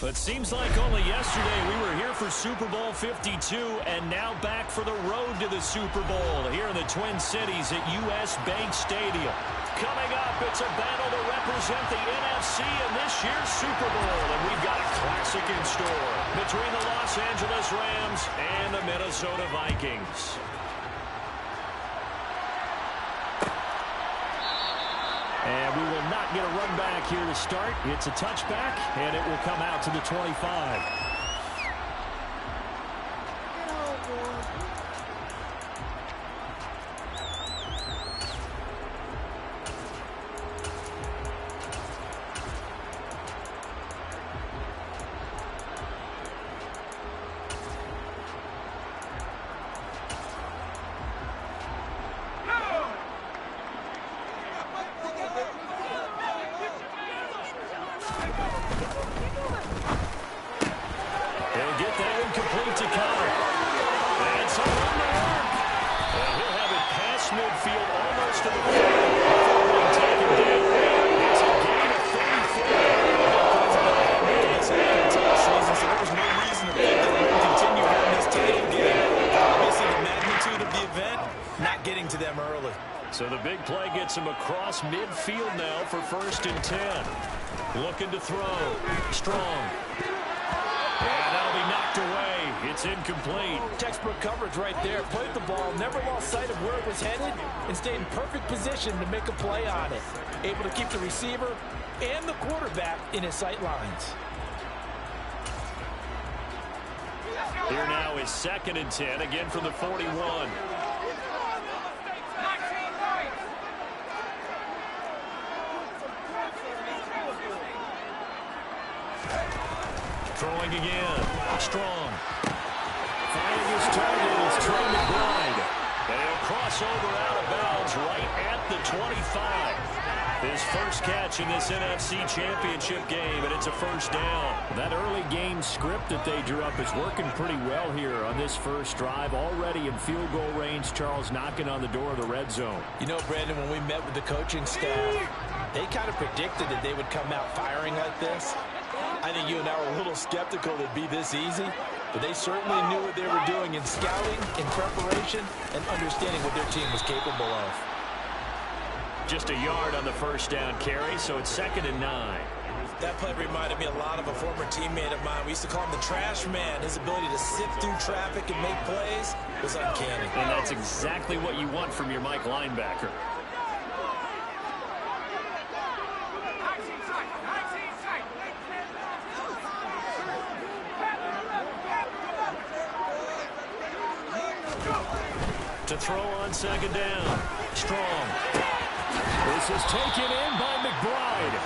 It seems like only yesterday we were here for Super Bowl 52 and now back for the road to the Super Bowl here in the Twin Cities at U.S. Bank Stadium. Coming up, it's a battle to represent the NFC in this year's Super Bowl, and we've got a classic in store between the Los Angeles Rams and the Minnesota Vikings. And we will not get a run back here to start. It's a touchback, and it will come out to the 25. So the big play gets him across midfield now for 1st and 10. Looking to throw. Strong. And that'll be knocked away. It's incomplete. Textbook coverage right there. Played the ball, never lost sight of where it was headed, and stayed in perfect position to make a play on it. Able to keep the receiver and the quarterback in his sight lines. Here now is 2nd and 10, again from the 41. Throwing again. Strong. Finding his target is Trey McBride. And he'll cross over out of bounds right at the 25. His first catch in this NFC Championship game, and it's a 1st down. That early game script that they drew up is working pretty well here on this first drive. Already in field goal range, Charles knocking on the door of the red zone. You know, Brandon, when we met with the coaching staff, they kind of predicted that they would come out firing like this. I think you and I were a little skeptical it'd be this easy, but they certainly knew what they were doing in scouting, in preparation, and understanding what their team was capable of. Just a yard on the 1st down carry, so it's 2nd and 9. That play reminded me a lot of a former teammate of mine. We used to call him the trash man. His ability to sift through traffic and make plays was uncanny. And that's exactly what you want from your Mike linebacker. To throw on 2nd down. Strong. This is taken in by McBride.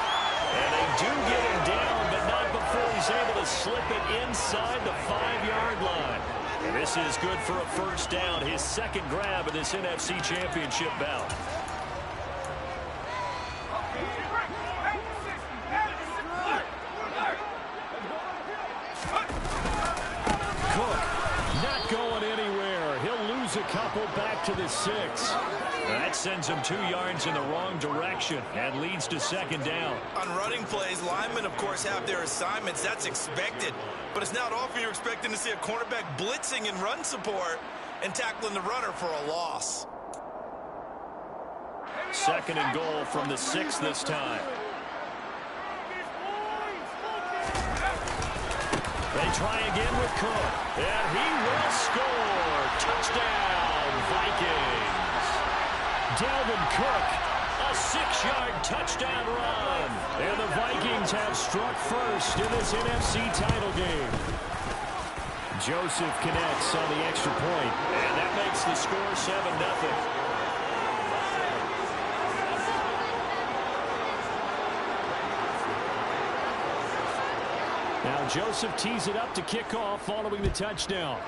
And they do get him down, but not before he's able to slip it inside the 5-yard line. And this is good for a 1st down, his 2nd grab of this NFC Championship bout. A couple back to the 6. That sends him 2 yards in the wrong direction and leads to 2nd down. On running plays, linemen, of course, have their assignments. That's expected. But it's not often you're expecting to see a cornerback blitzing in run support and tackling the runner for a loss. 2nd and goal from the 6 this time. They try again with Cook, and he will score. Touchdown, Vikings. Dalvin Cook, a 6-yard touchdown run. And the Vikings have struck first in this NFC title game. Joseph connects on the extra point, and that makes the score 7-0. Now Joseph tees it up to kick off following the touchdown.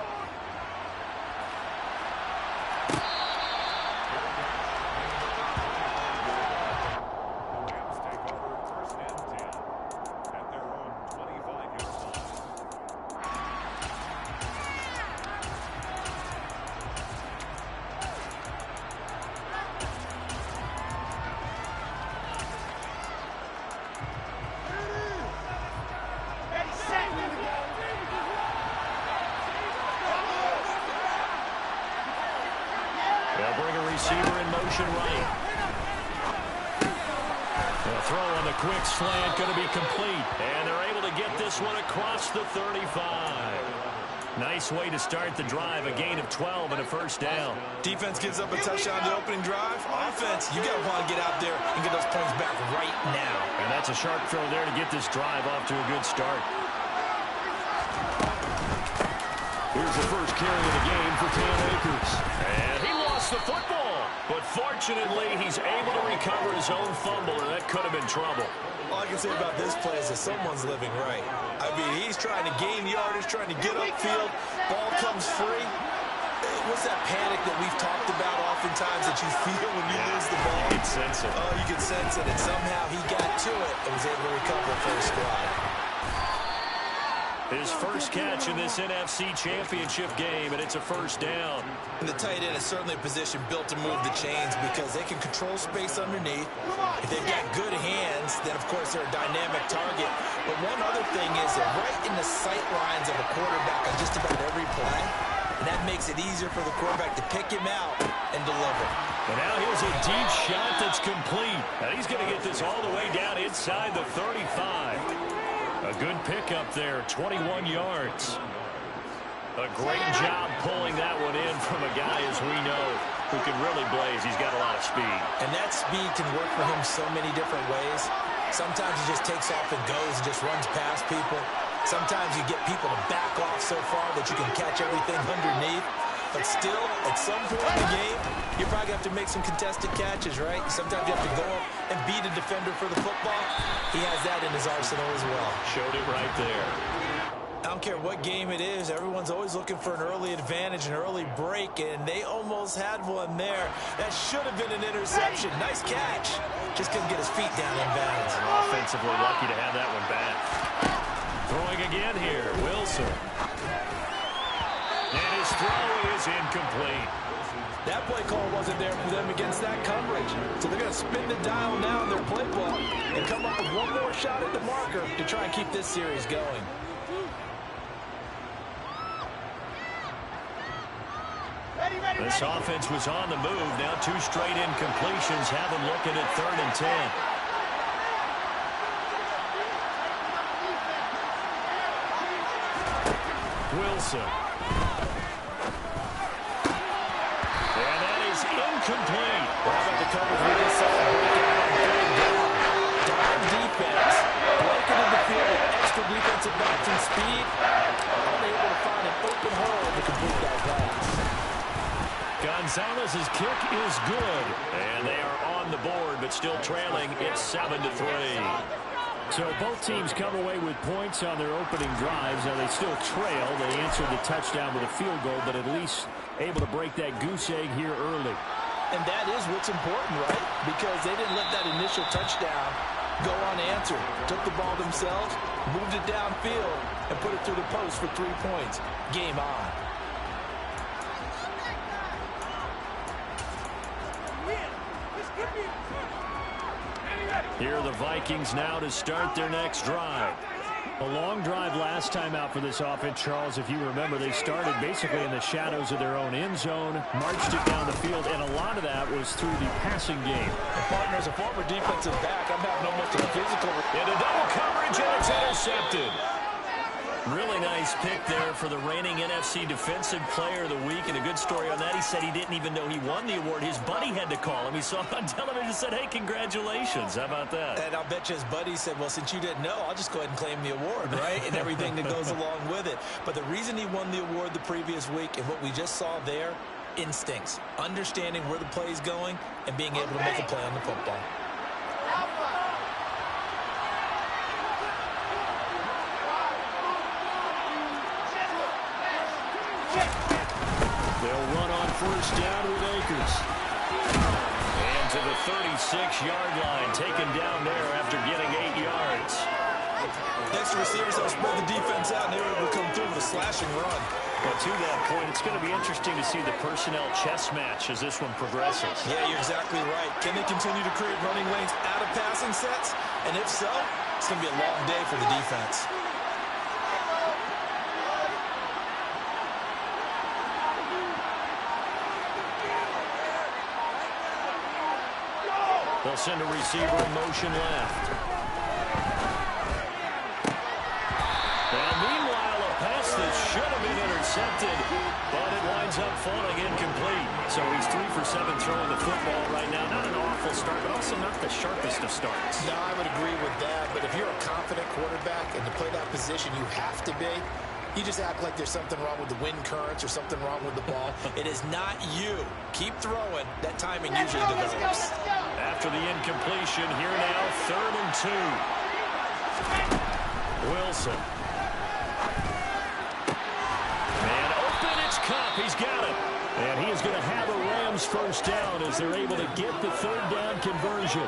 Set. throw on the quick slant going to be complete. And they're able to get this one across the 35. Nice way to start the drive, a gain of 12 and a first down. Defense gives up a touchdown to the opening drive. Offense, you got to want to get out there and get those points back right now. And that's a sharp throw there to get this drive off to a good start. Here's the first carry of the game for Cam Akers. And he lost the football. But fortunately, he's able to recover his own fumble, or that could have been trouble. All I can say about this play is that someone's living right. I mean, he's trying to gain yardage, trying to get upfield. Ball comes free. What's that panic that we've talked about oftentimes that you feel when you lose the ball? You can sense it. Oh, you can sense it. And somehow he got to it and was able to recover for his squad. His first catch in this NFC Championship game, and it's a first down. And the tight end is certainly a position built to move the chains because they can control space underneath. If they've got good hands, then, of course, they're a dynamic target. But one other thing is they're right in the sight lines of a quarterback on just about every play. And that makes it easier for the quarterback to pick him out and deliver. And now here's a deep shot that's complete. And he's going to get this all the way down inside the 35. A good pickup there, 21 yards. A great job pulling that one in from a guy, as we know, who can really blaze. He's got a lot of speed. And that speed can work for him so many different ways. Sometimes he just takes off and goes and just runs past people. Sometimes you get people to back off so far that you can catch everything underneath. But still, at some point in the game, you probably have to make some contested catches, right? Sometimes you have to go up and beat a defender for the football. He has that in his arsenal as well. Showed it right there. I don't care what game it is. Everyone's always looking for an early advantage, an early break, and they almost had one there. That should have been an interception. Nice catch. Just couldn't get his feet down in bounds. And offensively lucky to have that one back. Throwing again here, Wilson. And his throw is incomplete. That play call wasn't there for them against that coverage. So they're going to spin the dial now in their playbook and come up with one more shot at the marker to try and keep this series going. This offense was on the move. Now two straight incompletions have them looking at 3rd and 10. Wilson. And that is incomplete. How about the coverage we just saw? Dive defense. Blanketed the field with extra defensive backs and speed. Unable to find an open hole to complete that pass. Gonzalez's kick is good. And they are on the board, but still trailing. It's 7-3. So both teams come away with points on their opening drives. Now they still trail. They answered the touchdown with a field goal, but at least able to break that goose egg here early. And that is what's important, right? Because they didn't let that initial touchdown go unanswered. Took the ball themselves, moved it downfield, and put it through the post for 3 points. Game on. Here are the Vikings now to start their next drive. A long drive last time out for this offense, Charles. If you remember, they started basically in the shadows of their own end zone, marched it down the field, and a lot of that was through the passing game. And partner, as a former defensive back, I'm having almost a physical. Into double coverage, and it's intercepted. Really nice pick there for the reigning NFC Defensive Player of the Week, and a good story on that. He said he didn't even know he won the award. His buddy had to call him. He saw him on television and said, hey, congratulations. How about that? And I'll bet you his buddy said, well, since you didn't know, I'll just go ahead and claim the award, right? And everything that goes along with it. But the reason he won the award the previous week and what we just saw there, instincts, understanding where the play is going and being able to make a play on the football. They'll run on first down with Akers. And to the 36-yard line, taken down there after getting 8 yards. Next to receivers, they'll spread the defense out, and they were able to come through with a slashing run. But to that point, it's going to be interesting to see the personnel chess match as this one progresses. Yeah, you're exactly right. Can they continue to create running lanes out of passing sets? And if so, it's going to be a long day for the defense. They'll send a receiver in motion left. And meanwhile, a pass that should have been intercepted, but it winds up falling incomplete. So he's 3 for 7 throwing the football right now. Not an awful start, but also not the sharpest of starts. No, I would agree with that. But if you're a confident quarterback and to play that position, you have to be. You just act like there's something wrong with the wind currents or something wrong with the ball. It is not you. Keep throwing. That timing usually develops. After the incompletion, here now, 3rd and 2. Wilson. Man open, it's Cup. He's got it. And he is going to have a Rams first down as they're able to get the 3rd down conversion.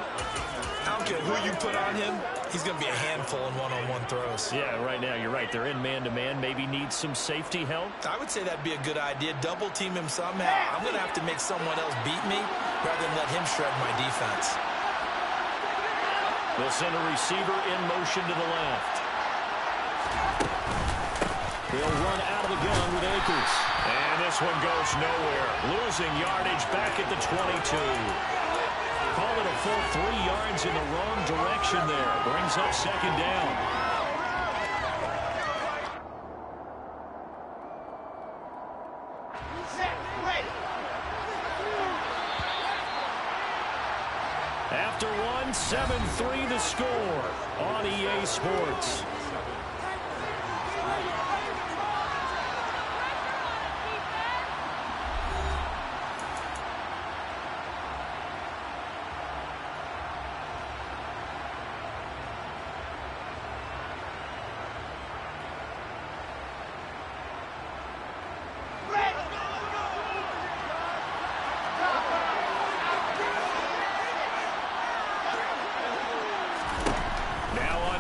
I don't care who you put on him. He's going to be a handful in one-on-one throws. Yeah, right now, you're right. They're in man-to-man. Maybe needs some safety help. I would say that'd be a good idea. Double team him somehow. I'm going to have to make someone else beat me rather than let him shred my defense. They'll send a receiver in motion to the left. They'll run out of the gun with Akers. And this one goes nowhere. Losing yardage back at the 22. Call it a full 3 yards in the wrong direction there. Brings up 2nd down. After 1, 7-3 the score on EA Sports.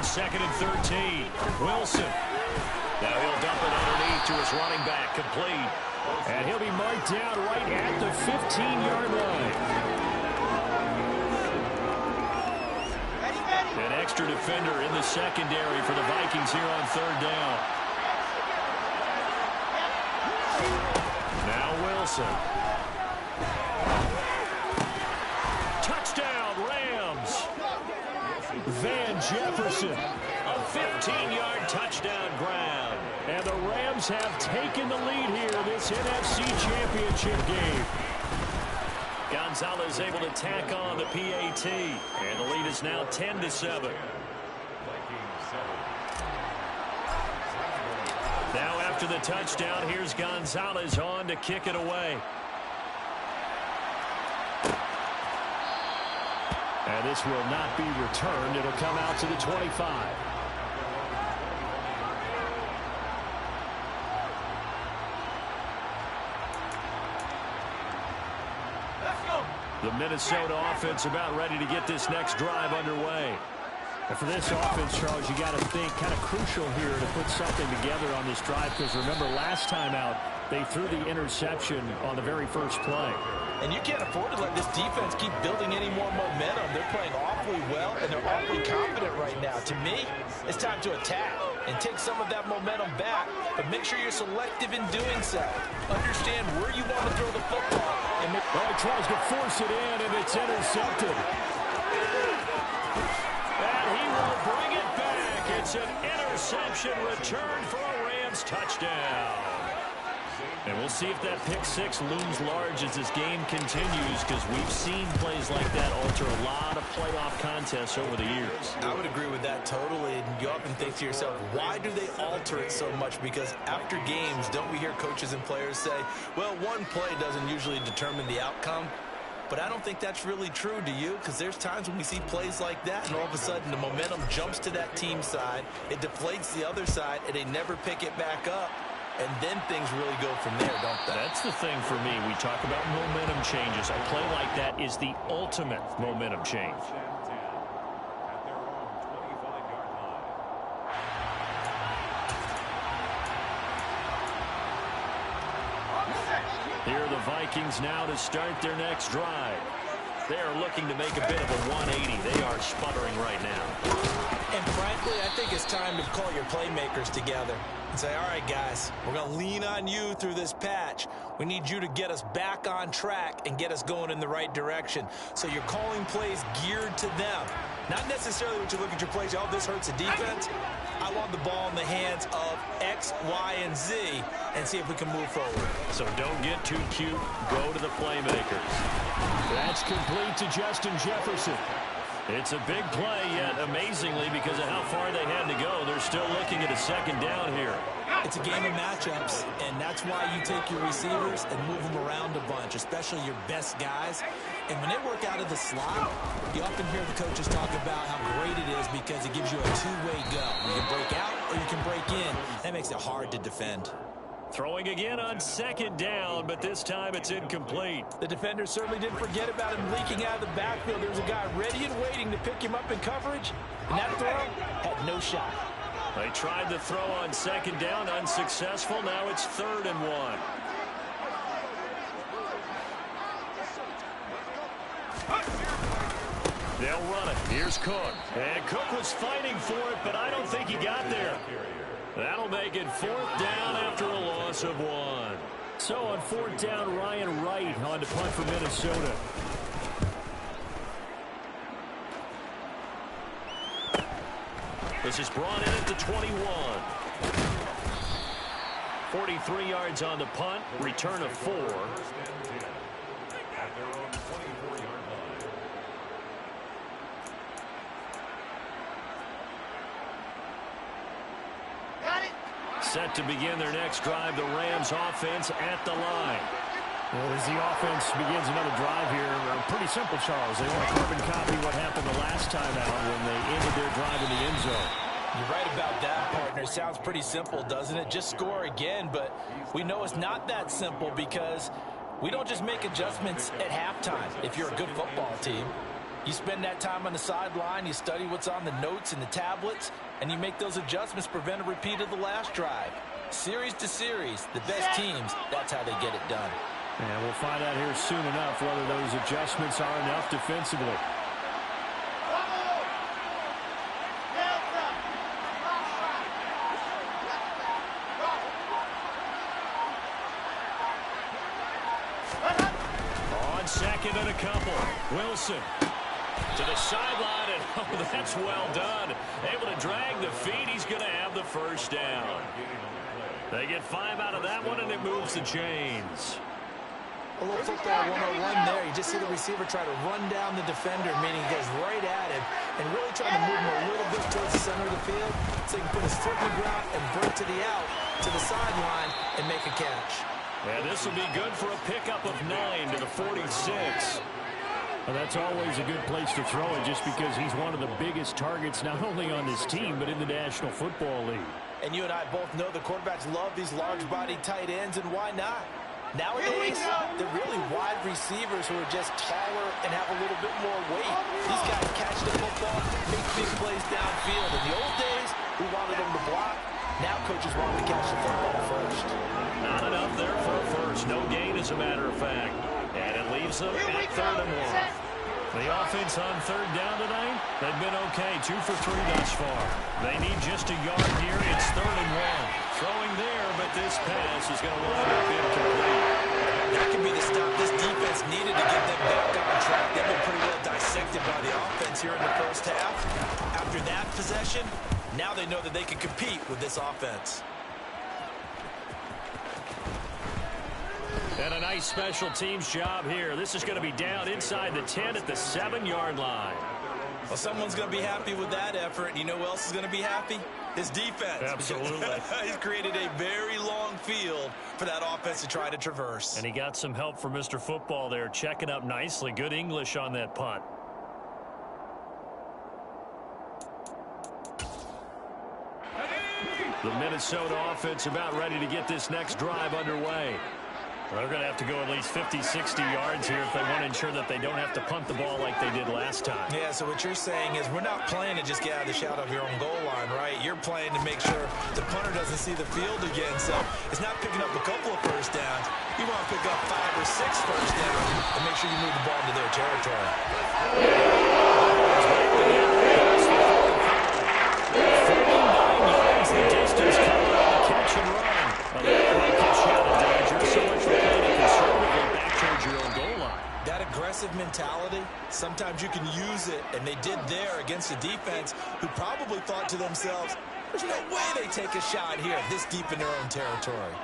Second and 13. Wilson. Now he'll dump it underneath to his running back. Complete. And he'll be marked down right at the 15-yard line. An extra defender in the secondary for the Vikings here on 3rd down. Now Wilson. Touchdown, Rams. Van Jefferson, a 15-yard touchdown grab. And the Rams have taken the lead here this NFC Championship game. Gonzalez able to tack on the PAT. And the lead is now 10-7. Now after the touchdown, here's Gonzalez on to kick it away. And this will not be returned. It'll come out to the 25. The Minnesota offense about ready to get this next drive underway. And for this offense, Charles, you got to think kind of crucial here to put something together on this drive, because remember last time out they threw the interception on the very first play. And you can't afford to let this defense keep building any more momentum. They're playing awfully well, and they're awfully confident right now. To me, it's time to attack and take some of that momentum back, but make sure you're selective in doing so. Understand where you want to throw the football. And he tries to force it in, and it's intercepted. And he will bring it back. It's an interception return for a Rams touchdown. And we'll see if that pick six looms large as this game continues, because we've seen plays like that alter a lot of playoff contests over the years. I would agree with that totally. And you often think to yourself, why do they alter it so much? Because after games, don't we hear coaches and players say, well, one play doesn't usually determine the outcome? But I don't think that's really true, do you? Because there's times when we see plays like that, and all of a sudden the momentum jumps to that team side, it deflates the other side, and they never pick it back up. And then things really go from there, don't they? That's the thing for me. We talk about momentum changes. A play like that is the ultimate momentum change. Here are the Vikings now to start their next drive. They are looking to make a bit of a 180. They are sputtering right now. And frankly, I think it's time to call your playmakers together and say, all right, guys, we're going to lean on you through this patch. We need you to get us back on track and get us going in the right direction. So you're calling plays geared to them. Not necessarily when you look at your plays, oh, this hurts the defense. I want the ball in the hands of X, Y, and Z and see if we can move forward. So don't get too cute. Go to the playmakers. That's complete to Justin Jefferson. It's a big play, yet amazingly, because of how far they had to go, they're still looking at a second down here. It's a game of matchups, and that's why you take your receivers and move them around a bunch, especially your best guys. And when they work out of the slot, you often hear the coaches talk about how great it is because it gives you a two-way go. You can break out or you can break in. That makes it hard to defend. Throwing again on second down, but this time it's incomplete. The defender certainly didn't forget about him leaking out of the backfield. There was a guy ready and waiting to pick him up in coverage, and that throw had no shot. They tried the throw on second down, unsuccessful. Now it's 3rd and 1. They'll run it. Here's Cook. And Cook was fighting for it, but I don't think he got there. That'll make it 4th down after a loss of 1. So on 4th down, Ryan Wright on to punt for Minnesota. This is brought in at the 21. 43 yards on the punt, return of 4. Set to begin their next drive, the Rams offense at the line. Well, as the offense begins another drive here, pretty simple, Charles. They want to carbon copy what happened the last time out when they ended their drive in the end zone. You're right about that, partner. Sounds pretty simple, doesn't it? Just score again, but we know it's not that simple because we don't just make adjustments at halftime if you're a good football team. You spend that time on the sideline, you study what's on the notes and the tablets, and you make those adjustments to prevent a repeat of the last drive. Series to series, the best teams, that's how they get it done. And we'll find out here soon enough whether those adjustments are enough defensively. On second and a couple, Wilson to the sideline, and oh, that's well done. Able to drag the feet. He's going to have the first down. They get 5 out of that one, and it moves the chains. A little football 101 there. You just see the receiver try to run down the defender, meaning he goes right at him and really trying to move him a little bit towards the center of the field so he can put his foot in the ground and break to the out, to the sideline, and make a catch. And this will be good for a pickup of 9 to the 46. Well, that's always a good place to throw it just because he's one of the biggest targets not only on this team but in the National Football League. And you and I both know the quarterbacks love these large-bodied tight ends, and why not? Nowadays, they're really wide receivers who are just taller and have a little bit more weight. These guys catch the football, make big plays downfield. In the old days, we wanted them to block. Now coaches want them to catch the football first. Not enough there for a first. No gain, as a matter of fact. And it leaves them at 3rd and 1. The offense on 3rd down tonight, they've been okay. 2 for 3 thus far. They need just a yard here. It's 3rd and 1. Throwing there, but this pass is going to wind up incomplete. That could be the stop this defense needed to get them back on track. They've been pretty well dissected by the offense here in the first half. After that possession, now they know that they can compete with this offense. And a nice special teams job here. This is going to be down inside the 10 at the 7-yard line. Well, someone's going to be happy with that effort. You know who else is going to be happy? His defense. Absolutely. He's created a very long field for that offense to try to traverse. And he got some help from Mr. Football there, checking up nicely. Good English on that punt. The Minnesota offense about ready to get this next drive underway. They're going to have to go at least 50, 60 yards here if they want to ensure that they don't have to punt the ball like they did last time. Yeah, so what you're saying is we're not playing to just get out of the shadow of your own goal line, right? You're playing to make sure the punter doesn't see the field again. So it's not picking up a couple of first downs. You want to pick up 5 or 6 first downs and make sure you move the ball into their territory. there against a defense who probably thought to themselves, there's no way they take a shot here this deep in their own territory.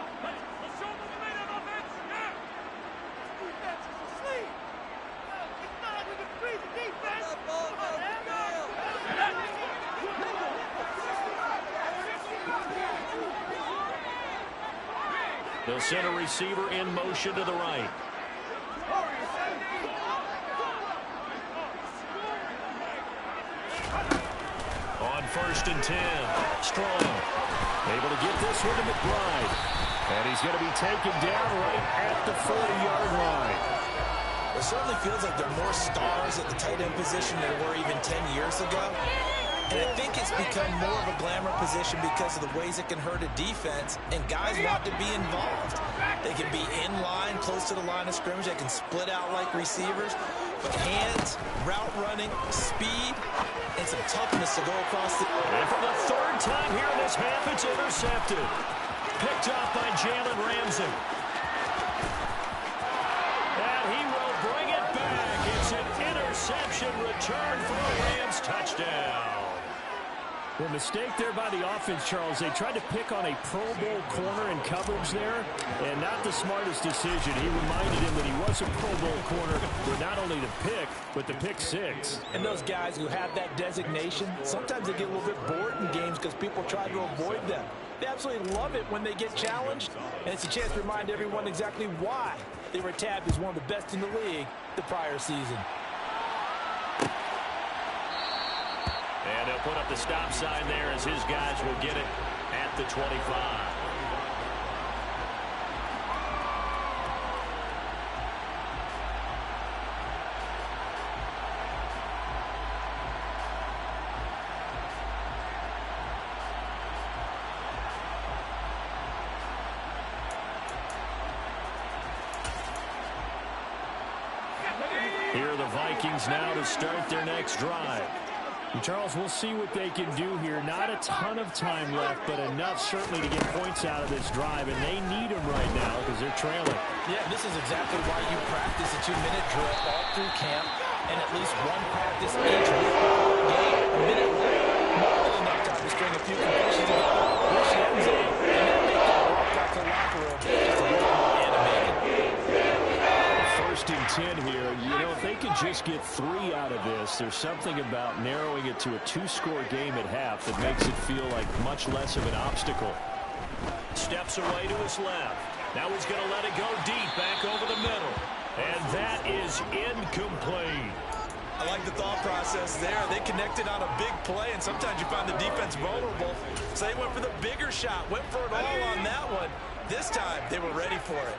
They'll send a receiver in motion to the right. On 1st and 10. Strong. Able to get this one to McBride. And he's going to be taken down right at the 40-yard line. It certainly feels like there are more stars at the tight end position than there were even 10 years ago. And I think it's become more of a glamour position because of the ways it can hurt a defense, and guys want to be involved. They can be in line, close to the line of scrimmage. They can split out like receivers. But hands, route running, speed, and some toughness to go across the... And for the 3rd time here in this half, it's intercepted. Picked off by Jalen Ramsey. And he will bring it back. It's an interception return for a Rams touchdown. The mistake there by the offense, Charles. They tried to pick on a Pro Bowl corner in coverage there, and not the smartest decision. He reminded him that he was a Pro Bowl corner with not only the pick, but the pick 6. And those guys who have that designation, sometimes they get a little bit bored in games because people try to avoid them. They absolutely love it when they get challenged, and it's a chance to remind everyone exactly why they were tabbed as one of the best in the league the prior season. And they'll put up the stop sign there as his guys will get it at the 25. Here are the Vikings now to start their next drive. And Charles, we'll see what they can do here. Not a ton of time left, but enough certainly to get points out of this drive, and they need them right now because they're trailing. Yeah, this is exactly why you practice a 2-minute drill all through camp, and at least one practice each week before a game. A minute more than enough time to string a few completions together, push the end zone, and then make that walk back to the locker room just a little more animated. 1st and 10 here. You know, if they could just get 3 out of this, there's something about narrowing it to a 2-score game at half that makes it feel like much less of an obstacle. Steps away to his left. Now he's going to let it go deep back over the middle. And that is incomplete. I like the thought process there. They connected on a big play, and sometimes you find the defense vulnerable. So they went for the bigger shot, went for it all on that one. This time, they were ready for it.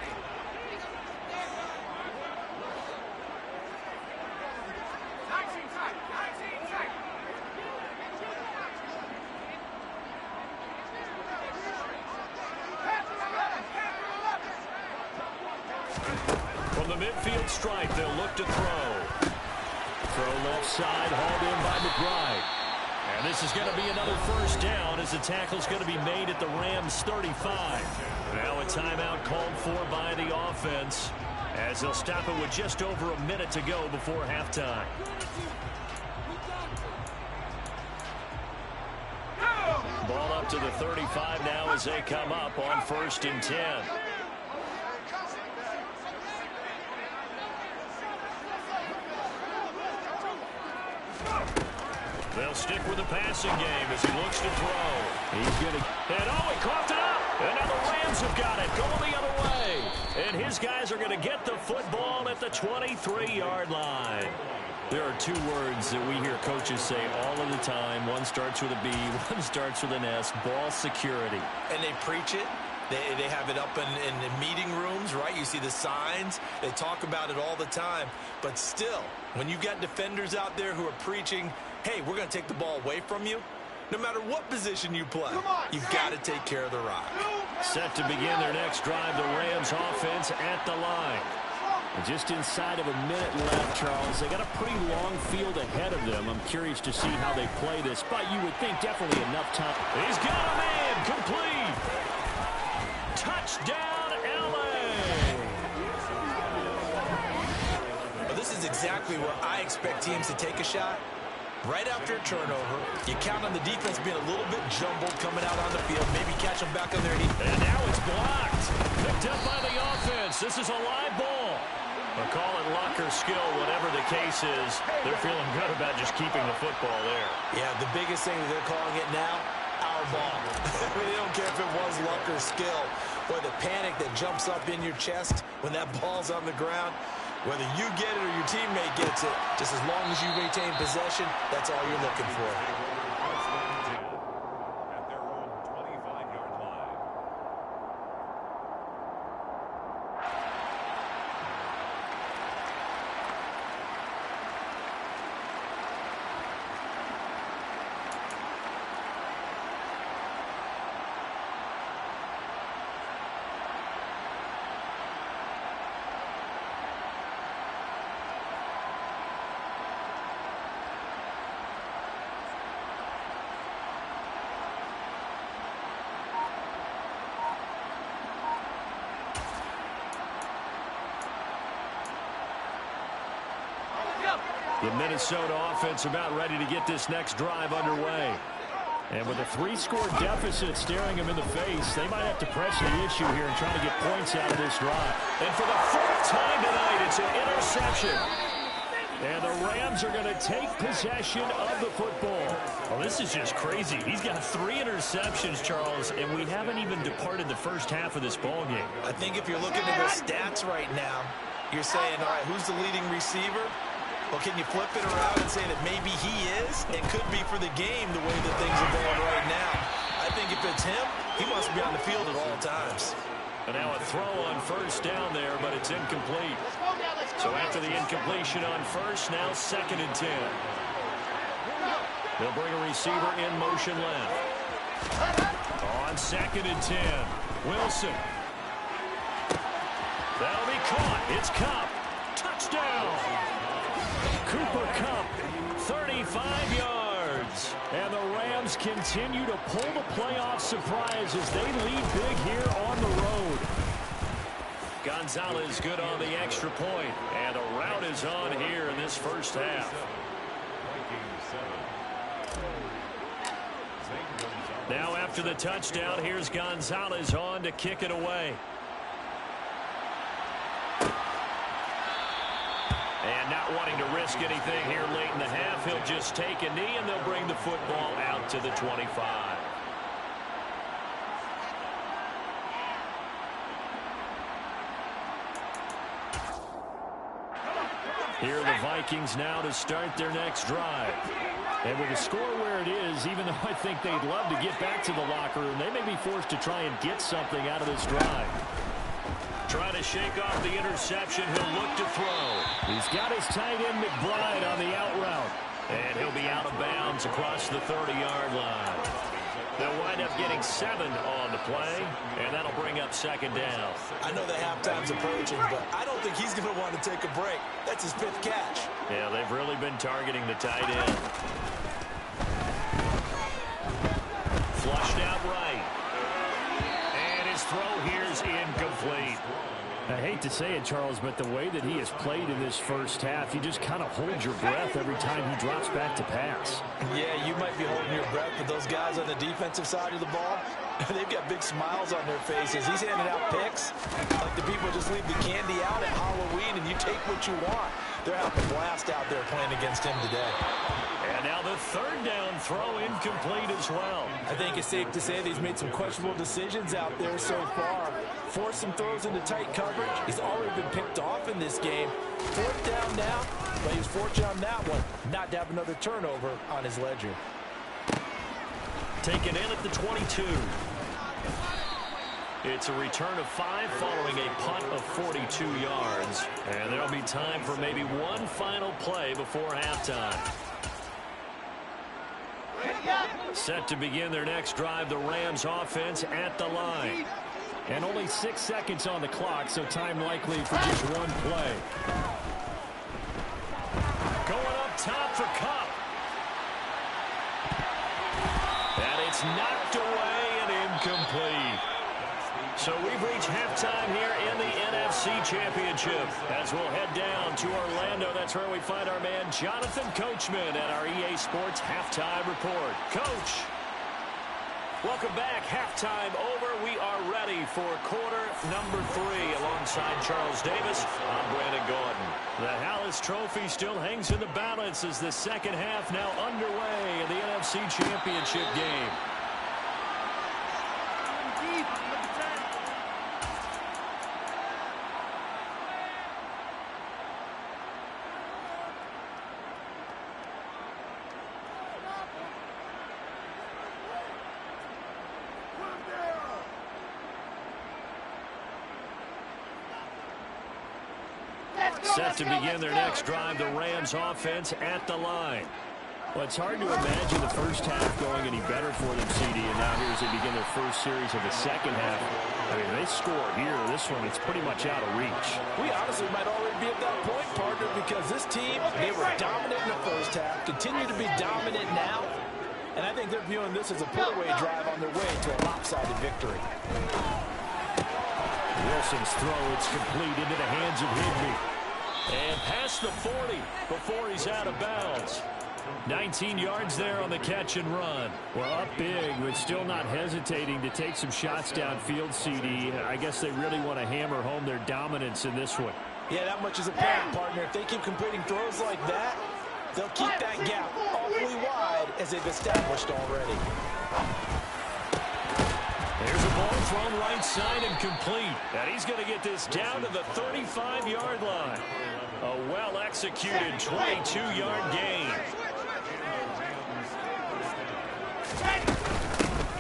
From the midfield stripe, they'll look to throw. Throw left side, hauled in by McBride. And this is going to be another 1st down as the tackle's going to be made at the Rams 35. Now a timeout called for by the offense as they'll stop it with just over a minute to go before halftime. Ball up to the 35 now as they come up on 1st and 10. They'll stick with the passing game as he looks to throw. He's going to... And oh, he coughed it up. And now the Rams have got it going the other way. And his guys are going to get the football at the 23-yard line. There are 2 words that we hear coaches say all of the time. One starts with a B, one starts with an S. Ball security. And they preach it. They have it up in the meeting rooms, right? You see the signs. They talk about it all the time. But still, when you got defenders out there who are preaching, hey, we're going to take the ball away from you, no matter what position you play, you've got to take care of the rock. Set to begin their next drive, the Rams offense at the line. And just inside of a minute left, Charles. They got a pretty long field ahead of them. I'm curious to see how they play this, but you would think definitely enough time. He's got a man, complete. Touchdown, L.A. Well, this is exactly where I expect teams to take a shot. Right after a turnover, you count on the defense being a little bit jumbled coming out on the field, maybe catch them back on their knee. And now it's blocked. Picked up by the offense. This is a live ball. But call it luck or skill, whatever the case is, they're feeling good about just keeping the football there. Yeah, the biggest thing that they're calling it now, our ball. They don't care if it was luck or skill, or the panic that jumps up in your chest when that ball's on the ground. Whether you get it or your teammate gets it, just as long as you retain possession, that's all you're looking for. At their own 25-yard line. The Minnesota offense about ready to get this next drive underway. And with a 3-score deficit staring them in the face, they might have to press the issue here and try to get points out of this drive. And for the fourth time tonight, it's an interception. And the Rams are going to take possession of the football. Well, this is just crazy. He's got 3 interceptions, Charles, and we haven't even departed the first half of this ball game. I think if you're looking at the stats right now, you're saying, all right, who's the leading receiver? Well, can you flip it around and say that maybe he is and could be for the game the way that things are going right now? I think if it's him, he wants to be on the field at all times. And now a throw on first down there, but it's incomplete. So after the incompletion on first, now 2nd and 10. They'll bring a receiver in motion left. On 2nd and 10, Wilson. That'll be caught. It's Kupp. Touchdown. Cooper Kupp, 35 yards. And the Rams continue to pull the playoff surprise as they lead big here on the road. Gonzalez good on the extra point. And the route is on here in this first half. Now after the touchdown, here's Gonzalez on to kick it away. And not wanting to risk anything here late in the half, he'll just take a knee, and they'll bring the football out to the 25. Here are the Vikings now to start their next drive. And with the score where it is, even though I think they'd love to get back to the locker room, they may be forced to try and get something out of this drive. Trying to shake off the interception. He'll look to throw. He's got his tight end McBride on the out route. And he'll be out of bounds across the 30-yard line. They'll wind up getting 7 on the play, and that'll bring up 2nd down. I know the halftime's approaching, but I don't think he's going to want to take a break. That's his 5th catch. Yeah, they've really been targeting the tight end. Flushed out right. And his throw here is incomplete. I hate to say it, Charles, but the way that he has played in this first half, you just kind of hold your breath every time he drops back to pass. Yeah, you might be holding your breath, but those guys on the defensive side of the ball, they've got big smiles on their faces. He's handing out picks like the people just leave the candy out at Halloween and you take what you want. They're having a blast out there playing against him today. And now the 3rd down throw incomplete as well. I think it's safe to say that he's made some questionable decisions out there so far. Forced some throws into tight coverage. He's already been picked off in this game. 4th down now, but he was fortunate on that one not to have another turnover on his ledger. Taken in at the 22. It's a return of 5 following a punt of 42 yards. And there'll be time for maybe one final play before halftime. Set to begin their next drive, the Rams offense at the line. And only 6 seconds on the clock, so time likely for just one play. Going up top for Kupp. And it's knocked away and incomplete. So we've reached halftime here in the NFC Championship. As we'll head down to Orlando, that's where we find our man Jonathan Coachman at our EA Sports Halftime Report. Coach. Welcome back. Halftime over. We are ready for quarter number 3 alongside Charles Davis. I'm Brandon Gordon. The Hallis Trophy still hangs in the balance as the second half now underway in the NFC Championship game. Set to begin their next drive, the Rams offense at the line. Well, it's hard to imagine the first half going any better for them, CD, and now here as they begin their first series of the second half. I mean, they score here. This one, it's pretty much out of reach. We honestly might already be at that point, partner, because this team, they were dominant in the first half, continue to be dominant now, and I think they're viewing this as a put-away drive on their way to a lopsided victory. Wilson's throw, it's complete into the hands of Higbee. And past the 40 before he's out of bounds. 19 yards there on the catch and run. Well, up big, but still not hesitating to take some shots downfield, CD. I guess they really want to hammer home their dominance in this one. Yeah, that much is apparent, partner. If they keep completing throws like that, they'll keep that gap awfully wide as they've established already. There's a ball thrown right side and complete. And he's going to get this down to the 35-yard line. A well-executed 22-yard gain.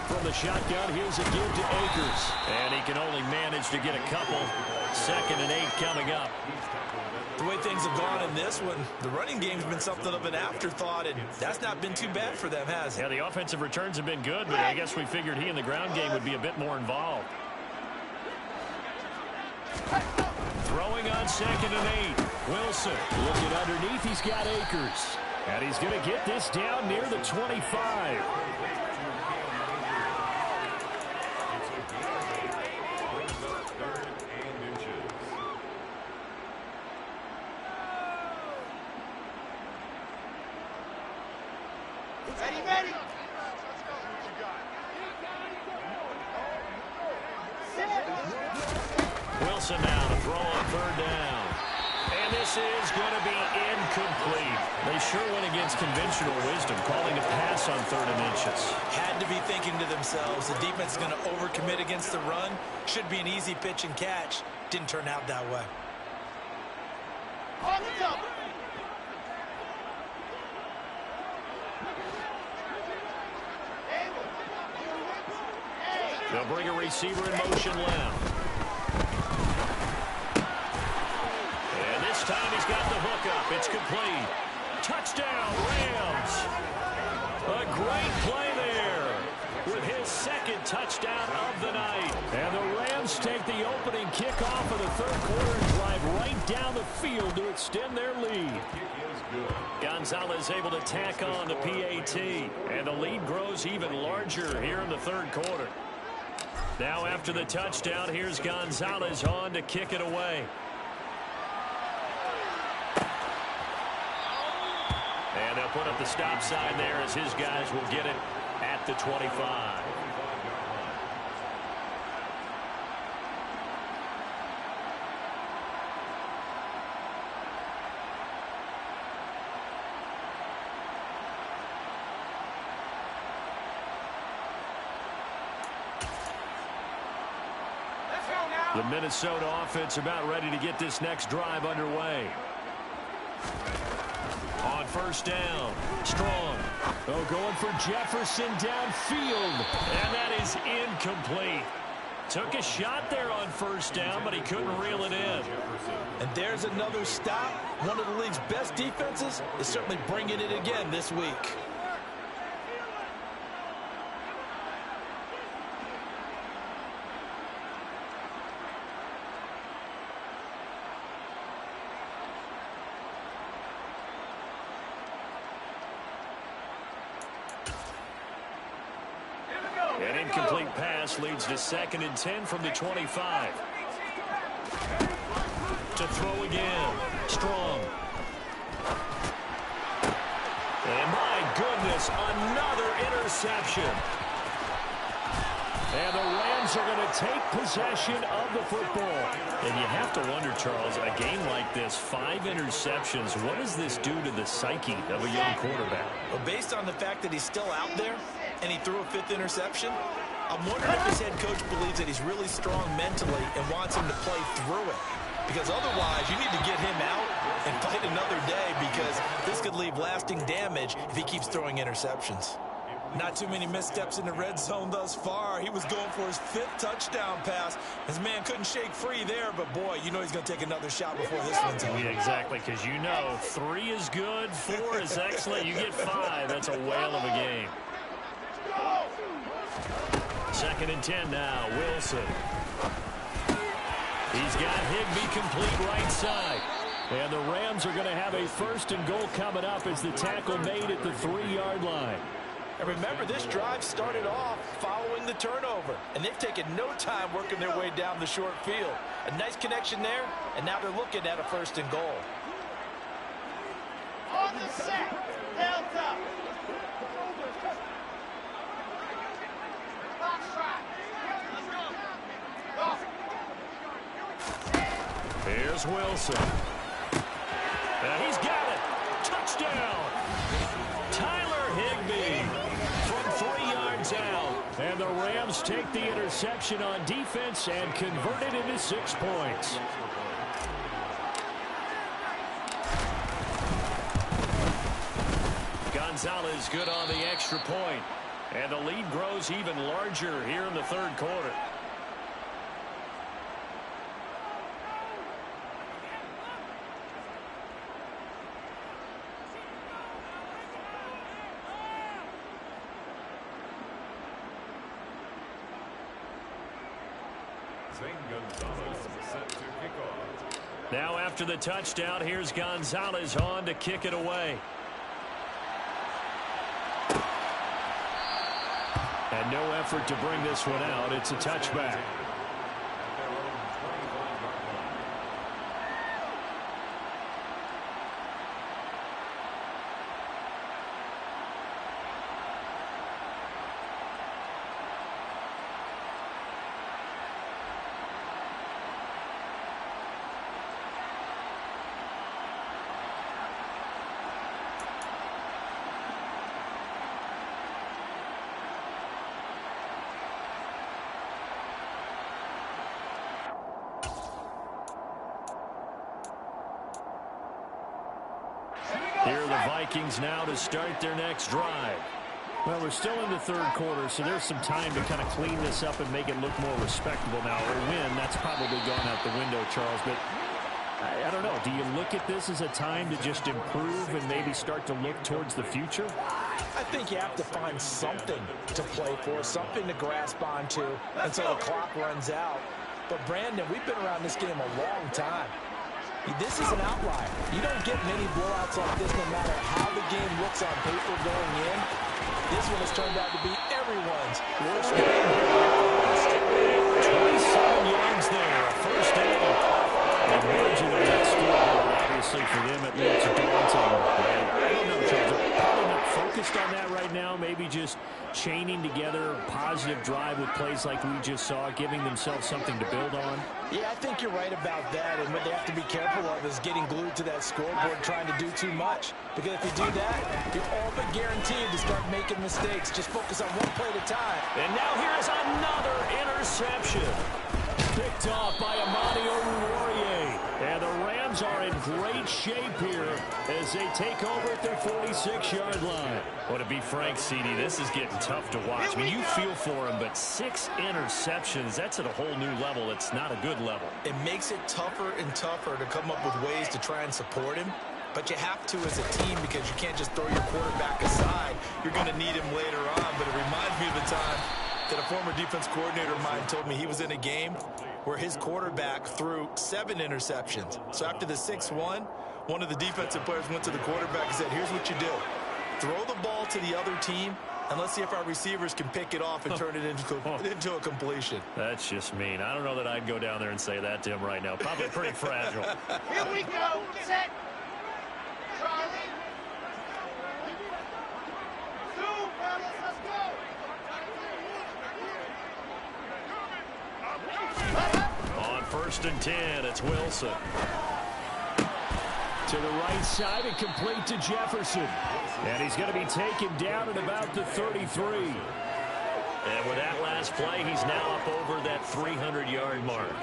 From the shotgun, here's a give to Akers. And he can only manage to get a couple. 2nd and 8 coming up. The way things have gone in this one, the running game's been something of an afterthought, and that's not been too bad for them, has it? Yeah, the offensive returns have been good, but I guess we figured he in the ground game would be a bit more involved. Throwing on 2nd and 8. Wilson looking underneath. He's got Akers. And he's going to get this down near the 25. Ready. Wilson now to throw on 3rd down. And this is going to be incomplete. They sure went against conventional wisdom, calling a pass on 3rd and inches. Had to be thinking to themselves, the defense is going to overcommit against the run. Should be an easy pitch and catch. Didn't turn out that way. On the top. They'll bring a receiver in motion left. And this time he's got the hook up. It's complete. Touchdown, Rams. A great play there with his 2nd touchdown of the night. And the Rams take the opening kickoff of the 3rd quarter and drive right down the field to extend their lead. Gonzalez able to tack on the PAT. And the lead grows even larger here in the 3rd quarter. Now after the touchdown, here's Gonzalez on to kick it away. And they'll put up the stop sign there as his guys will get it at the 25. The Minnesota offense about ready to get this next drive underway. On 1st down, Strong. Oh, going for Jefferson downfield. And that is incomplete. Took a shot there on 1st down, but he couldn't reel it in. And there's another stop. One of the league's best defenses is certainly bringing it again this week. An incomplete pass leads to 2nd and 10 from the 25. To throw again. Strong. And my goodness, another interception. And the Rams are going to take possession of the football. And you have to wonder, Charles, a game like this, 5 interceptions, what does this do to the psyche of a young quarterback? Well, based on the fact that he's still out there and he threw a 5th interception, I'm wondering if his head coach believes that he's really strong mentally and wants him to play through it. Because otherwise, you need to get him out and fight another day, because this could leave lasting damage if he keeps throwing interceptions. Not too many missteps in the red zone thus far. He was going for his 5th touchdown pass. His man couldn't shake free there, but boy, you know he's going to take another shot before this one's over. Yeah, exactly, because you know 3 is good, 4 is excellent. You get 5. That's a whale of a game. 2nd and 10 now. Wilson. He's got Higbee complete right side. And the Rams are going to have a 1st and goal coming up as the tackle made at the 3-yard line. And remember, this drive started off following the turnover, and they've taken no time working their way down the short field. A nice connection there, and now they're looking at a 1st and goal. On the set, Delta. Here's Wilson. And he's got it. Touchdown. Tyler Higbee from 3 yards out. And the Rams take the interception on defense and convert it into 6 points. Gonzalez good on the extra point. And the lead grows even larger here in the 3rd quarter. Now after the touchdown, here's Gonzalez on to kick it away. And no effort to bring this one out. It's a touchback. Here are the Vikings now to start their next drive. Well, we're still in the 3rd quarter, so there's some time to kind of clean this up and make it look more respectable now. A win, that's probably gone out the window, Charles. But I don't know. Do you look at this as a time to just improve and maybe start to look towards the future? I think you have to find something to play for, something to grasp onto until the clock runs out. But, Brandon, we've been around this game a long time. This is an outlier. You don't get many blowouts like this no matter how the game looks on paper going in. This one has turned out to be everyone's worst game. 27 yards there, a 1st down. And margin of that scoreboard, obviously, for them, it looks daunting. I don't know, Charles. They're probably not focused on that right now. Maybe just chaining together a positive drive with plays like we just saw, giving themselves something to build on. Yeah, I think you're right about that. And what they have to be careful of is getting glued to that scoreboard, trying to do too much. Because if you do that, you're all but guaranteed to start making mistakes. Just focus on one play at a time. And now here's another interception. Picked off by Amani Oruwariye. And the Rams are in great shape here as they take over at their 46-yard line. Well, to be frank, CD, this is getting tough to watch. I mean, you feel for him, but 6 interceptions, that's at a whole new level. It's not a good level. It makes it tougher and tougher to come up with ways to try and support him. But you have to as a team, because you can't just throw your quarterback aside. You're going to need him later on. But it reminds me of the time that a former defense coordinator of mine told me he was in a game where his quarterback threw 7 interceptions. So after the 6-1, one of the defensive players went to the quarterback and said, here's what you do. Throw the ball to the other team And let's see if our receivers can pick it off and turn it into a completion. That's just mean. I don't know that I'd go down there and say that to him right now. Probably pretty fragile. Here we go. Set. Charlie. Two, fellas. Let's go. On 1st and 10, it's Wilson. To the right side and complete to Jefferson. And he's going to be taken down at about the 33. And with that last play, he's now up over that 300-yard mark.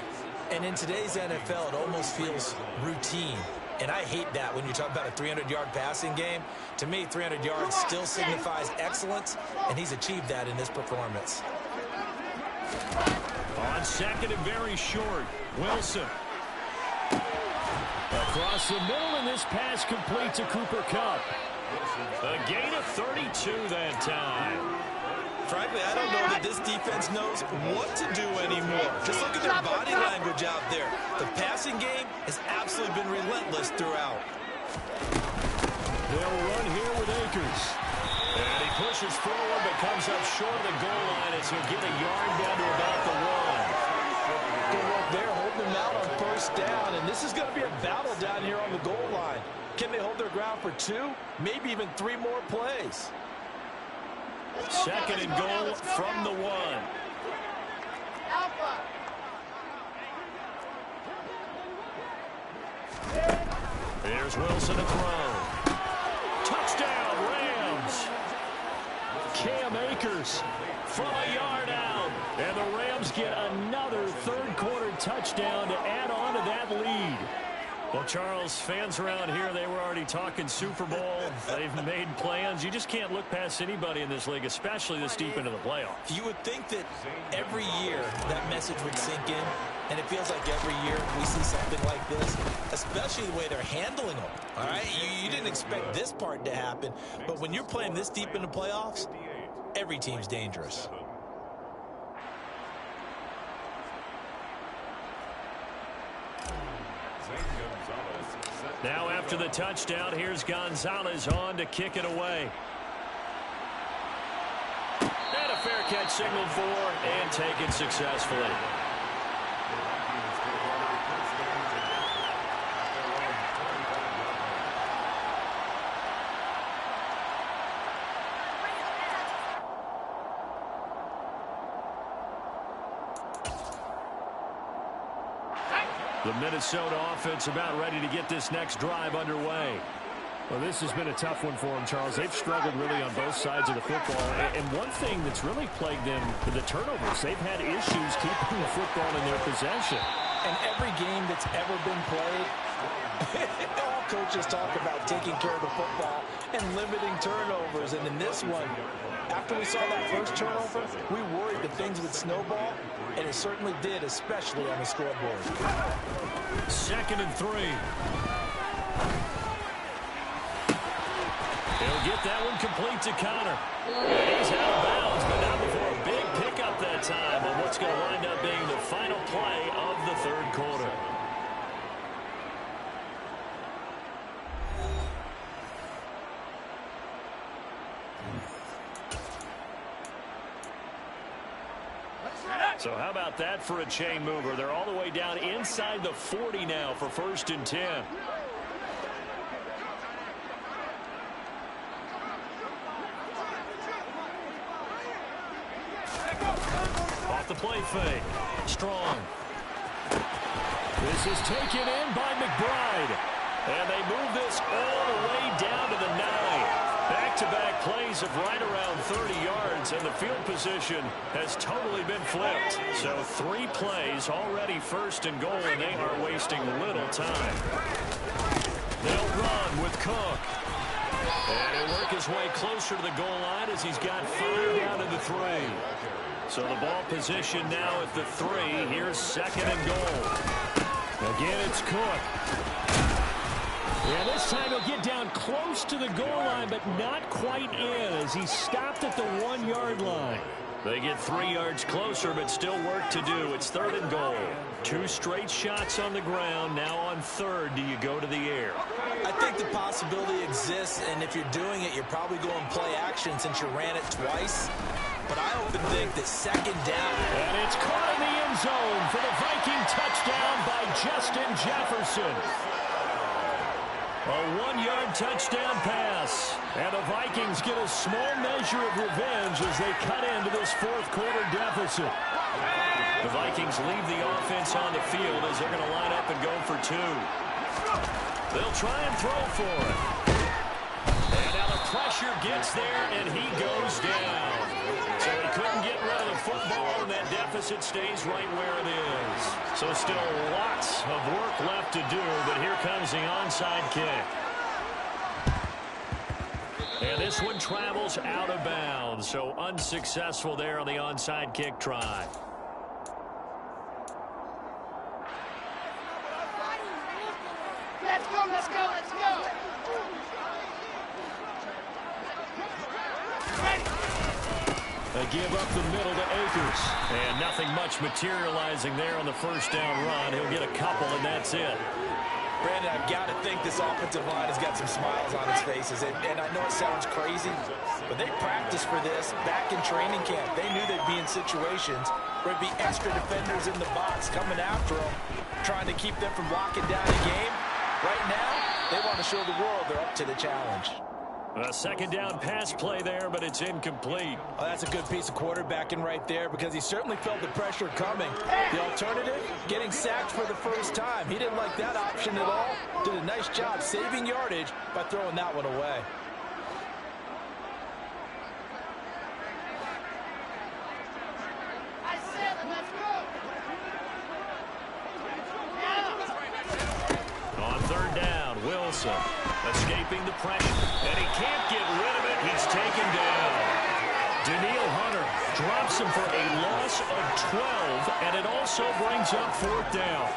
And in today's NFL, it almost feels routine. And I hate that when you talk about a 300-yard passing game. To me, 300 yards still signifies excellence, and he's achieved that in this performance. On 2nd and very short, Wilson. Across the middle, and this pass complete to Cooper Kupp. A gain of 32 that time. Frankly, I don't know that this defense knows what to do anymore. Just look at their body language out there. The passing game has absolutely been relentless throughout. They'll run here with Akers. And he pushes forward but comes up short of the goal line as he'll get a yard down to about the 1. Good work there, holding them out on 1st down. And this is going to be a battle down here on the goal line. Can they hold their ground for 2, maybe even 3 more plays? 2nd and goal from the 1. Alpha. Here's Wilson to throw. Touchdown, Rams. Cam Akers from a yard out. And the Rams get another third-quarter touchdown to add on to that lead. Well, Charles, fans around here, they were already talking Super Bowl. They've made plans. You just can't look past anybody in this league, especially this deep into the playoffs. You would think that every year that message would sink in, and it feels like every year we see something like this, especially the way they're handling them. All right, you didn't expect this part to happen, but when you're playing this deep into playoffs, every team's dangerous. Now after the touchdown, here's Gonzalez on to kick it away. And a fair catch signaled for and taken successfully. The Minnesota offense about ready to get this next drive underway. Well, this has been a tough one for them, Charles. They've struggled really on both sides of the football. And one thing that's really plagued them, the turnovers. They've had issues keeping the football in their possession. And every game that's ever been played, all coaches talk about taking care of the football and limiting turnovers. And in this one, after we saw that first turnover, we worried that things would snowball, and it certainly did, especially on the scoreboard. 2nd and 3. He'll get that one complete to Connor. He's out of bounds, but not before a big pickup that time on what's going to wind up being the final play of the 3rd quarter. So how about that for a chain mover? They're all the way down inside the 40 now for 1st and 10. Off the play fake. Strong. This is taken in by McBride. And they move this all the way down to the 9. Back-to-back plays of right around 30 yards, and the field position has totally been flipped. So 3 plays already 1st and goal, and they are wasting little time. They'll run with Cook. And he'll work his way closer to the goal line as he's got 5 down to the 3. So the ball position now at the 3. Here's 2nd and goal. Again, it's Cook. Yeah, this time he'll get down close to the goal line, but not quite in as he's stopped at the 1-yard line. They get 3 yards closer, but still work to do. It's 3rd and goal. 2 straight shots on the ground. Now on 3rd, do you go to the air? I think the possibility exists, and if you're doing it, you're probably going play action since you ran it twice. But I often think that 2nd down. And it's caught in the end zone for the Viking touchdown by Justin Jefferson. A 1-yard touchdown pass. And the Vikings get a small measure of revenge as they cut into this 4th quarter deficit. The Vikings leave the offense on the field as they're going to line up and go for 2. They'll try and throw for it. And now the pressure gets there, and he goes down. So he couldn't get rid of the football, and that deficit stays right where it is. So still lots of work left to do, but here comes the onside kick. And this one travels out of bounds, so unsuccessful there on the onside kick try. Let's go, let's go, let's go. They give up the middle to Akers. And nothing much materializing there on the first down run. He'll get a couple, and that's it. Brandon, I've got to think this offensive line has got some smiles on its faces. And I know it sounds crazy, but they practiced for this back in training camp. They knew they'd be in situations where it'd be extra defenders in the box coming after them, trying to keep them from locking down a game. Right now, they want to show the world they're up to the challenge. A 2nd down pass play there, but it's incomplete. Oh, that's a good piece of quarterbacking right there because he certainly felt the pressure coming. The alternative, getting sacked for the first time. He didn't like that option at all. Did a nice job saving yardage by throwing that one away. I said it, let's go. On 3rd down, Wilson escaping the pressure, and he can't get rid of it. He's taken down. Daniil Hunter drops him for a loss of 12, and it also brings up 4th down.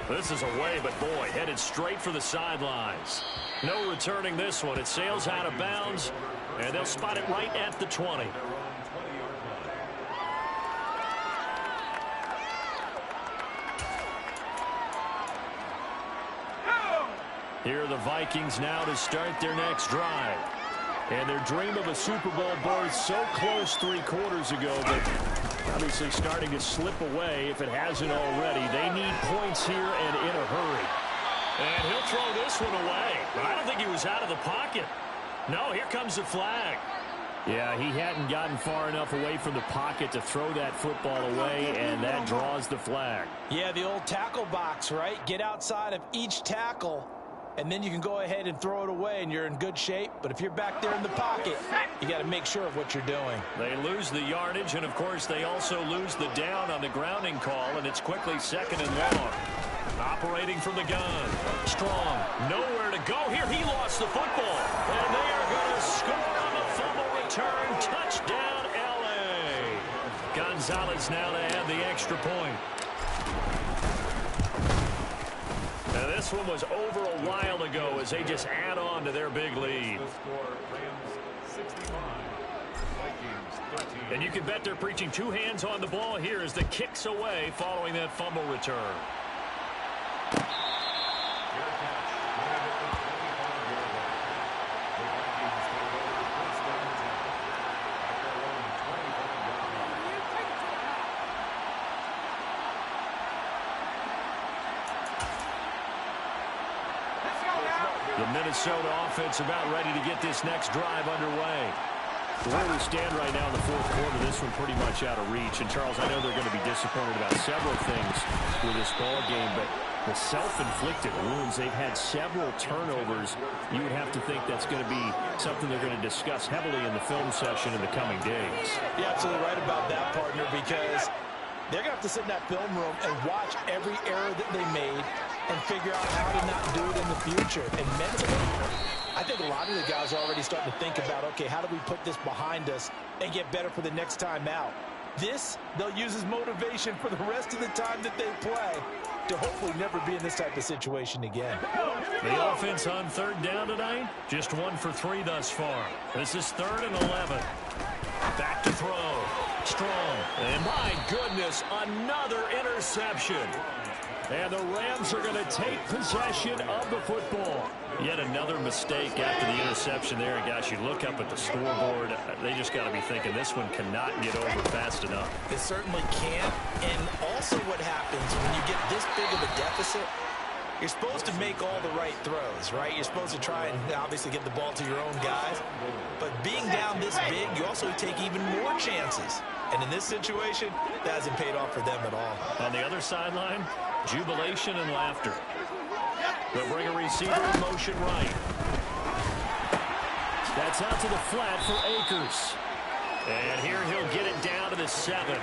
This is away, but boy, headed straight for the sidelines. No returning this one. It sails out of bounds, and they'll spot it right at the 20. Here are the Vikings now to start their next drive. And their dream of a Super Bowl berth so close 3 quarters ago, but obviously starting to slip away if it hasn't already. They need points here and in a hurry. And he'll throw this one away. But I don't think he was out of the pocket. No, here comes the flag. Yeah, he hadn't gotten far enough away from the pocket to throw that football away, and that draws the flag. Yeah, the old tackle box, right? Get outside of each tackle, and then you can go ahead and throw it away, and you're in good shape. But if you're back there in the pocket, you got to make sure of what you're doing. They lose the yardage, and, of course, they also lose the down on the grounding call, and it's quickly 2nd and long. Operating from the gun. Strong. Nowhere to go. Here he lost the football. And they are going to score on the fumble return. Touchdown, L.A. Gonzalez now to add the extra point. Now, this one was over a while ago as they just add on to their big lead. And you can bet they're preaching 2 hands on the ball here as the kick's away following that fumble return. The Minnesota offense about ready to get this next drive underway. Where we stand right now in the 4th quarter, this one pretty much out of reach. And, Charles, I know they're going to be disappointed about several things with this ball game, but the self-inflicted wounds, they've had several turnovers. You would have to think that's going to be something they're going to discuss heavily in the film session in the coming days. You're absolutely right about that, partner, because they're going to have to sit in that film room and watch every error that they made and figure out how to not do it in the future. And mentally, I think a lot of the guys are already starting to think about, okay, how do we put this behind us and get better for the next time out? This, they'll use as motivation for the rest of the time that they play to hopefully never be in this type of situation again. The offense on third down tonight, just 1 for 3 thus far. This is 3rd and 11. Back to throw. Strong. And my goodness, another interception. And the Rams are going to take possession of the football. Yet another mistake after the interception there. And gosh, you look up at the scoreboard, they just got to be thinking this one cannot get over fast enough. It certainly can't. And also what happens when you get this big of a deficit, you're supposed to make all the right throws, right? You're supposed to try and obviously get the ball to your own guys. But being down this big, you also take even more chances. And in this situation, that hasn't paid off for them at all. On the other sideline, jubilation and laughter. They'll bring a receiver in motion right. That's out to the flat for Akers. And here he'll get it down to the 7.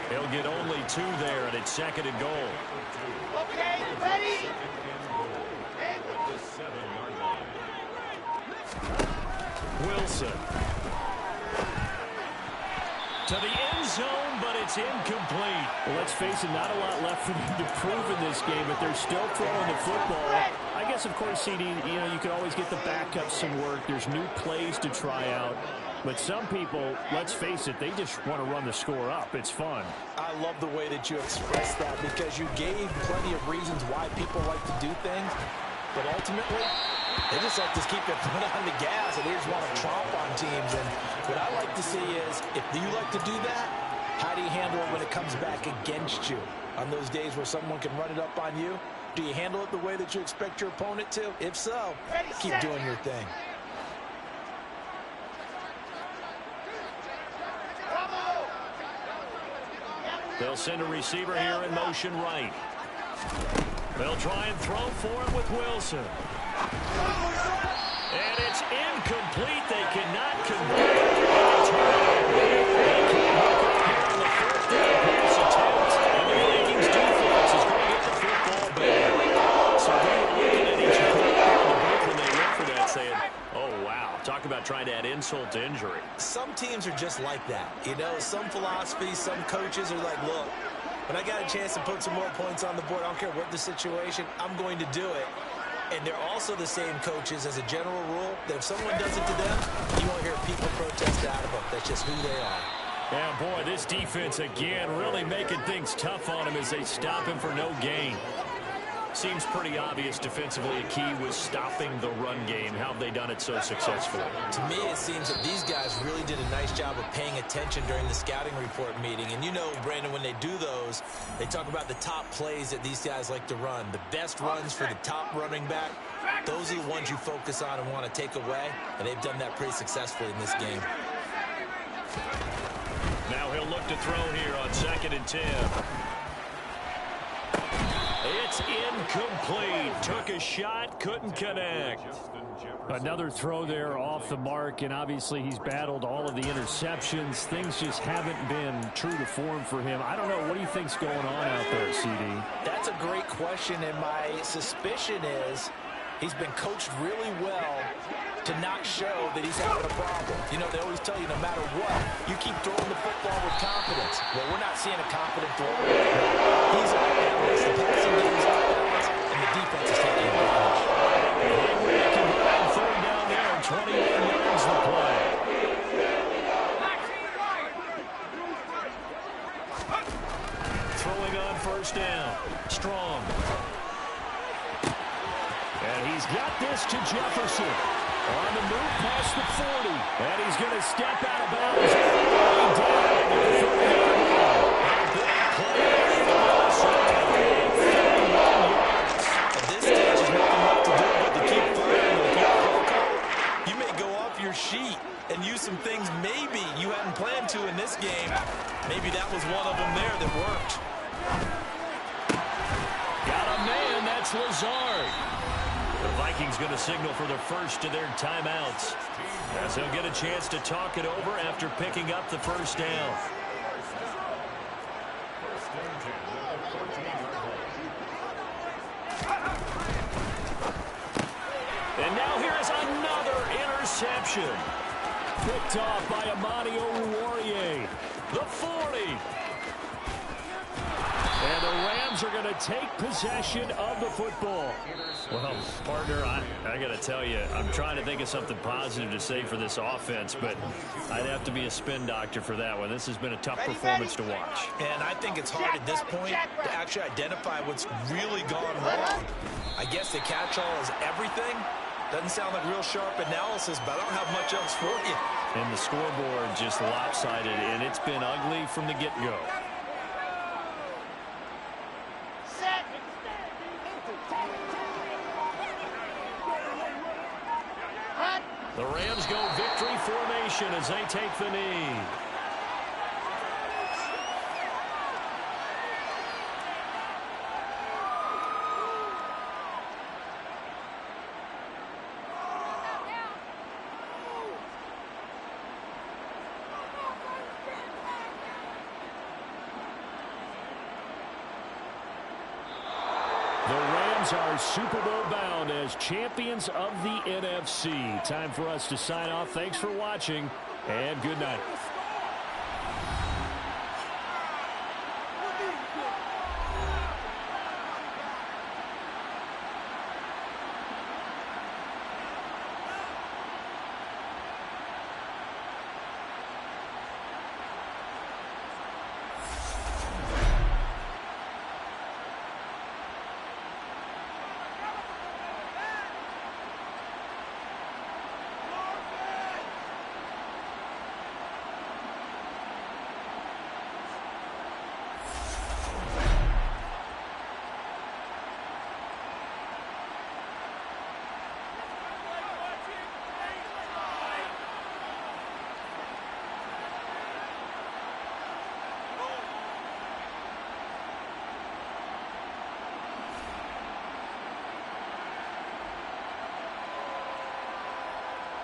He'll get only 2 there, and it's 2nd and goal. Okay, ready? Wilson. To the end zone, but it's incomplete. Well, let's face it, not a lot left for them to prove in this game, but they're still throwing the football. I guess, of course, CD, you can always get the backups some work. There's new plays to try out. But some people, let's face it, they just want to run the score up. It's fun. I love the way that you expressed that because you gave plenty of reasons why people like to do things. But ultimately, they just like to keep their foot on the gas, and they just want to tromp on teams. And what I like to see is, if you like to do that, how do you handle it when it comes back against you? On those days where someone can run it up on you, do you handle it the way that you expect your opponent to? If so, keep doing your thing. They'll send a receiver here in motion right. They'll try and throw for him with Wilson. And it's incomplete. They cannot convert. They can't hook up here on the 4th down pass attempt. And the Vikings defense is going to get the football back. So they were looking at each other on the booth when they went for that, saying, oh, wow. Talk about trying to add insult to injury. Some teams are just like that. Some philosophies, some coaches are like, look, when I got a chance to put some more points on the board, I don't care what the situation, I'm going to do it. And they're also the same coaches as a general rule that if someone does it to them, you won't hear people protest out of them. That's just who they are. Yeah, boy, this defense again really making things tough on him as they stop him for no gain. Seems pretty obvious defensively a key was stopping the run game. How have they done it so successfully? To me, it seems that these guys really did a nice job of paying attention during the scouting report meeting. And Brandon, when they do those, they talk about the top plays that these guys like to run. The best runs for the top running back, those are the ones you focus on and want to take away. And they've done that pretty successfully in this game. Now he'll look to throw here on 2nd and 10. It's incomplete. Took a shot, couldn't connect. Another throw there off the mark, and obviously he's battled all of the interceptions. Things just haven't been true to form for him. I don't know. What do you think's going on out there, CD? That's a great question, and my suspicion is he's been coached really well to not show that he's having a problem. They always tell you no matter what, you keep throwing the football with confidence. Well, we're not seeing a confident thrower. He's off balance. The passing game is off balance, and the defense is taking advantage. They can run 3rd down there, 21 yards the play. Throwing on 1st down. Strong. And he's got this to Jefferson. On the move past the 40. And he's going to step out of bounds. All the way down at the 30-yard line. A big play for Minnesota. 31 yards. At this stage, there's nothing left to do but to keep firing and keep protocol. You may go off your sheet and use some things maybe you hadn't planned to in this game. Maybe that was one of them there that worked. Got a man. That's Lazard. The Vikings going to signal for the first of their timeouts as they'll get a chance to talk it over after picking up the 1st down. And now here's another interception. Picked off by Amani Oruwariye. the 40. And the Rams are going to take possession of the football. Well, partner, I got to tell you, I'm trying to think of something positive to say for this offense, but I'd have to be a spin doctor for that one. This has been a tough performance to watch. And I think it's hard at this point to actually identify what's really gone wrong. I guess the catch-all is everything. Doesn't sound like real sharp analysis, but I don't have much else for you. And the scoreboard just lopsided, and it's been ugly from the get-go. Set. Hut. The Rams go victory formation as they take the knee. The Rams are Super Bowl bound as champions of the NFC. Time for us to sign off. Thanks for watching, and good night.